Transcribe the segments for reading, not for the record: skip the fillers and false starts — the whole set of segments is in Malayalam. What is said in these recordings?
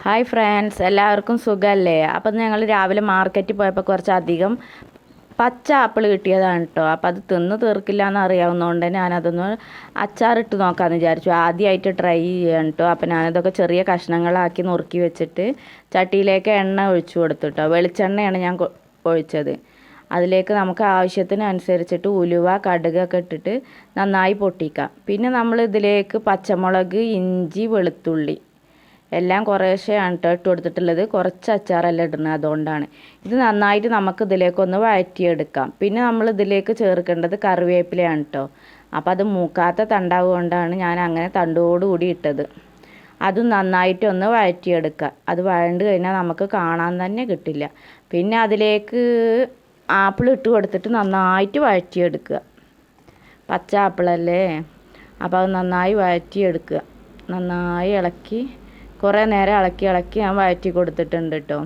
ഹായ് ഫ്രണ്ട്സ്, എല്ലാവർക്കും സുഖമല്ലേ? അപ്പം ഞങ്ങൾ രാവിലെ മാർക്കറ്റിൽ പോയപ്പോൾ കുറച്ചധികം പച്ച ആപ്പിൾ കിട്ടിയതാണ് കേട്ടോ. അപ്പോൾ അത് തിന്ന് തീർക്കില്ല എന്ന് അറിയാവുന്നതുകൊണ്ട് ഞാനതൊന്ന് അച്ചാറിട്ട് നോക്കാമെന്ന് വിചാരിച്ചു. ആദ്യമായിട്ട് ട്രൈ ചെയ്യാൻ കേട്ടോ. അപ്പോൾ ഞാനതൊക്കെ ചെറിയ കഷ്ണങ്ങളാക്കി നുറുക്കി വെച്ചിട്ട് ചട്ടിയിലേക്ക് എണ്ണ ഒഴിച്ചു കൊടുത്തു കേട്ടോ. വെളിച്ചെണ്ണയാണ് ഞാൻ ഒഴിച്ചത്. അതിലേക്ക് നമുക്ക് ആവശ്യത്തിനനുസരിച്ചിട്ട് ഉലുവ കടുകൊക്കെ ഇട്ടിട്ട് നന്നായി പൊട്ടിക്കാം. പിന്നെ നമ്മൾ ഇതിലേക്ക് പച്ചമുളക്, ഇഞ്ചി, വെളുത്തുള്ളി എല്ലാം കുറേശ്ശെയാണ് കേട്ടോ ഇട്ട് കൊടുത്തിട്ടുള്ളത്. കുറച്ച് അച്ചാറല്ല ഇടുന്നത്, അതുകൊണ്ടാണ്. ഇത് നന്നായിട്ട് നമുക്ക് ഇതിലേക്കൊന്ന് വഴറ്റിയെടുക്കാം. പിന്നെ നമ്മൾ ഇതിലേക്ക് ചേർക്കേണ്ടത് കറിവേപ്പിലയാണ് കേട്ടോ. അപ്പോൾ അത് മൂക്കാത്ത തണ്ടാവുകൊണ്ടാണ് ഞാൻ അങ്ങനെ തണ്ടോടുകൂടി ഇട്ടത്. അത് നന്നായിട്ടൊന്ന് വഴറ്റിയെടുക്കുക. അത് വഴണ്ട് കഴിഞ്ഞാൽ നമുക്ക് കാണാൻ തന്നെ കിട്ടില്ല. പിന്നെ അതിലേക്ക് ആപ്പിൾ ഇട്ട് കൊടുത്തിട്ട് നന്നായിട്ട് വഴറ്റിയെടുക്കുക. പച്ച ആപ്പിളല്ലേ, അപ്പോൾ അത് നന്നായി വഴറ്റിയെടുക്കുക. നന്നായി ഇളക്കി കുറേ നേരം ഇളക്കി ഞാൻ വഴറ്റി കൊടുത്തിട്ടുണ്ട് കേട്ടോ.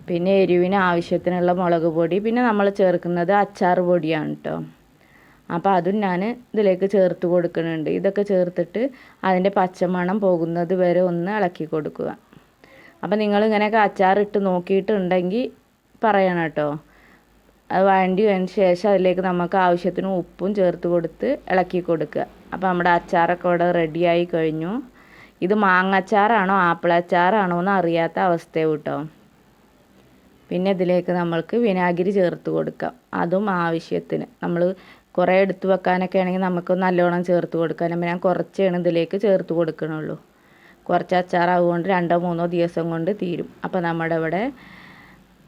പിന്നെ എരിവിന് ആവശ്യത്തിനുള്ള മുളക് പൊടി, പിന്നെ നമ്മൾ ചേർക്കുന്നത് അച്ചാർ പൊടിയാണ് കേട്ടോ. അപ്പോൾ അതും ഞാൻ ഇതിലേക്ക് ചേർത്ത് കൊടുക്കുന്നുണ്ട്. ഇതൊക്കെ ചേർത്തിട്ട് അതിൻ്റെ പച്ചമണം പോകുന്നത് വരെ ഒന്ന് ഇളക്കി കൊടുക്കുക. അപ്പോൾ നിങ്ങളിങ്ങനെയൊക്കെ അച്ചാറിട്ട് നോക്കിയിട്ടുണ്ടെങ്കിൽ പറയണം കേട്ടോ. അത് വഴണ്ടിയതിന് ശേഷം അതിലേക്ക് നമുക്ക് ആവശ്യത്തിന് ഉപ്പും ചേർത്ത് കൊടുത്ത് ഇളക്കി കൊടുക്കുക. അപ്പോൾ നമ്മുടെ അച്ചാറൊക്കെ ഇവിടെ റെഡിയായി കഴിഞ്ഞു. ഇത് മാങ്ങ അച്ചാറാണോ ആപ്പിൾ അച്ചാറാണോ എന്ന് അറിയാത്ത അവസ്ഥയാണ് കേട്ടോ. പിന്നെ ഇതിലേക്ക് നമ്മൾക്ക് വിനാഗിരി ചേർത്ത് കൊടുക്കാം. അതും ആവശ്യത്തിന്. നമ്മൾ കുറേ എടുത്ത് വെക്കാനൊക്കെ ആണെങ്കിൽ നമുക്ക് നല്ലോണം ചേർത്ത് കൊടുക്കാം. ഞാൻ കുറച്ചാണ് ഇതിലേക്ക് ചേർത്ത് കൊടുക്കണുള്ളൂ. കുറച്ച് അച്ചാറാവുകൊണ്ട് 2-3 ദിവസം കൊണ്ട് തീരും. അപ്പോൾ നമ്മുടെ ഇവിടെ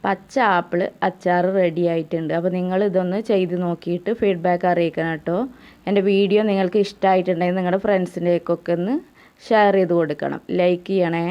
പച്ച ആപ്പിൾ അച്ചാർ റെഡി ആയിട്ടുണ്ട്. അപ്പോൾ നിങ്ങൾ ഇതൊന്ന് ചെയ്ത് നോക്കിയിട്ട് ഫീഡ്ബാക്ക് അറിയിക്കണം കേട്ടോ. എൻ്റെ വീഡിയോ നിങ്ങൾക്ക് ഇഷ്ടമായിട്ടുണ്ടെങ്കിൽ നിങ്ങളുടെ ഫ്രണ്ട്സിൻ്റെയൊക്കെ ഒന്ന് ഷെയർ ചെയ്ത് കൊടുക്കണം. ലൈക്ക് ചെയ്യണേ.